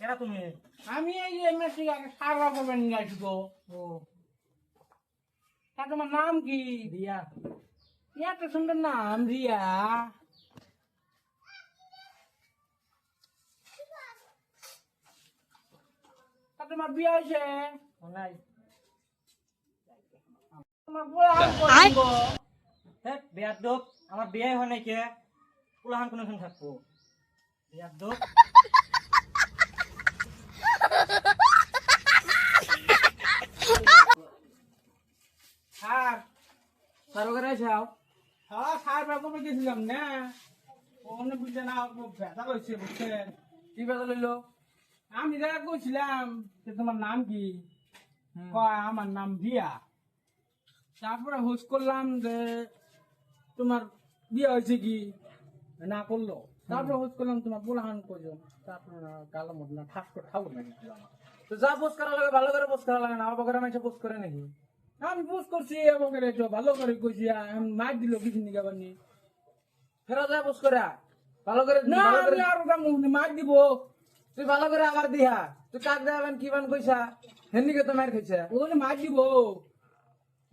কেডা তুমি? আমি এই যে এমএসসি আগে সারা করবেন গাইছি গো। ও তা তোমার নাম কি? রিয়া। এত সুন্দর নাম রিয়া। তা তোমার বিয়ে হয়েছে? নাই। তোমার বড় হাত গো। হেট বেয়াদব, আমার বিয়ে হয় নাই কে? পুলাহান কোনখান থাকবো? বেয়াদব। স্যার সারো করে যাও। হ্যাঁ স্যার বাবুকে গেছিলাম না অন্য বুঝতে না ব্যথা হয়েছে বুঝছেন। কি বেলা লইলো? আমি দেখা কইছিলাম যে তোমার নাম কি? কয় আমার নাম রিয়া। তারপরে হোস করলাম যে তোমার বিয়ে হয়েছে কি না করলো। তারপরে হোস করলাম তোমার পোলাহান কজন। তারপরে গালো মতো না ঠাস করে খাবো না তো যা পোস্ট করা লাগে ভালো করে পোস্ট করা লাগে না, আমার বগরে মাইছে পোস্ট করে নাকি? আমি বুঝ করছি আমাকে তো ভালো করে কইছি আমি মার দিল কিছু নিকে পারনি ফেরা যায় পোস্ট করে ভালো করে না ভালো করে আমি আর ওটা মার দিব। তুই ভালো করে আমার দিহা তুই কাক দেবেন কি বান কইছা হেন্দিকে তো মার খাইছে ওখানে মার দিব।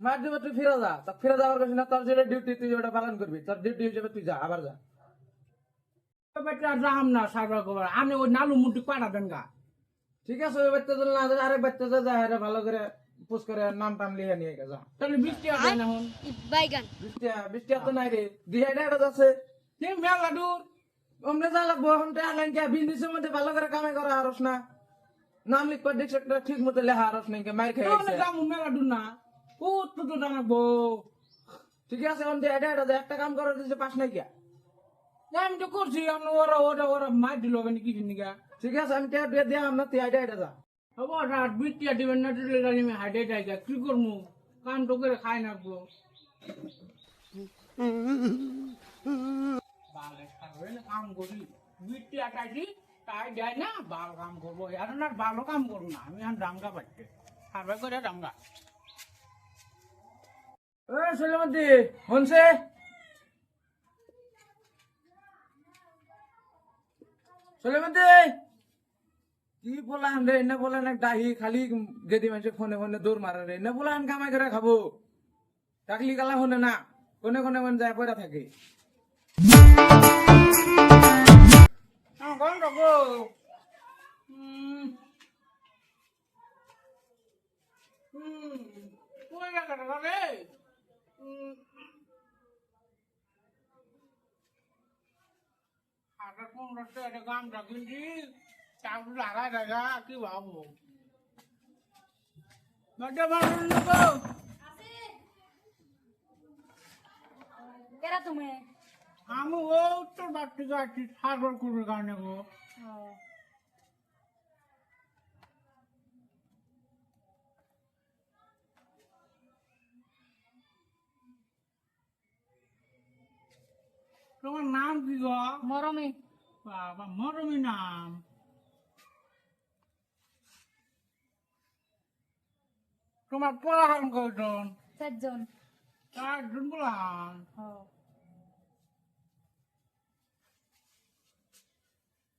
মার দিব তুই ফিরে যা, তো ফিরে যাওয়ার কথা না, তোর যেটা ডিউটি তুই ওটা পালন করবি, তোর ডিউটি হিসেবে তুই যা, আবার যা। বেটা যাম না সারবার খবর আমি ওই নালু মুটি পাঠা দেন গা। ঠিক আছে ওই বাচ্চা না যায় আরেক বাচ্চা যা হেরে ভালো করে পুষ করে নাম টাম লিখে নিয়ে যা। তাহলে বৃষ্টি হবে না এখন বাইগান বৃষ্টি বৃষ্টি তো নাই রে, দিহা এটা যাচ্ছে তুই মেলা দূর অমনে যা লাগবো এখন টাইম কে বিজনেসের মধ্যে ভালো করে কামাই করা হারস না, নাম লিখবা ডিস্ট্রিক্টটা ঠিক মতো লেখা হারস নাই কে মার খেয়ে গেছে। যাবো মেলা দূর না কত তো জানাবো। ঠিক আছে এখন যে এটা এটা একটা কাম করার দিচ্ছে পাস নাই কে? আমি তো করছি আমি ওরা ওটা ওরা মার দিল মানে কিছু নিকা। ঠিক আছে আমি টেয়া দিয়ে দিয়া আমরা তুই এটা এটা যা। হবো রাত বৃষ্টি দিবেন না দিলে আমি হাইটে যাই কি করবো কাম তো করে খাই না গো। কাম করি বৃষ্টি আটাইছি তাই দেয় না ভালো কাম করবো এখন আর ভালো কাম করবো না আমি এখন ডাঙ্গা পাচ্ছি সার্ভে করে ডাঙ্গা। এ সলেমতি হনছে সলেমতি কি বলান রে, এনে বলেন এক ডাহি খালি গেদি মানুষ ফোনে ফোনে দৌড় মারে রে, এনে বলান কামাই করে খাবো ডাকলি গালা ফোনে না কোনে কোনে মন যায় পয়রা থাকে। কোন গো কই গেল রে আটা কোন রাস্তা এটা গামটা কিনছি চাকরি লাগাই দেখা কি ভাবো বাড়িতে মানুষ নেবো কেরা তুমি আমি ও তোর বাড়তে যাচ্ছি সাগর করবে কারণে গো। তোমার নাম কি গো? মরমে বাবা মরমি নাম। তোমার পড়াশোন কয়জন? 4 জন 4 জন পড়ান।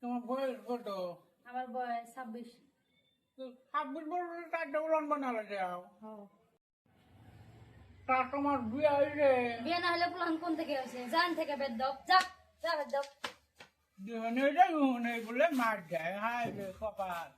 তোমার বয়স কত? আমার বয়স 26 26 বছর 4 উড়ান বানালে যাও তা তোমার বিয়ে হয়েছে? বিয়ে না হলে প্লান কোন থেকে হয়েছে জান থেকে বেদব যা যা বেদব দেহনে যাই মনে বলে মার যায় হায় রে কপাল।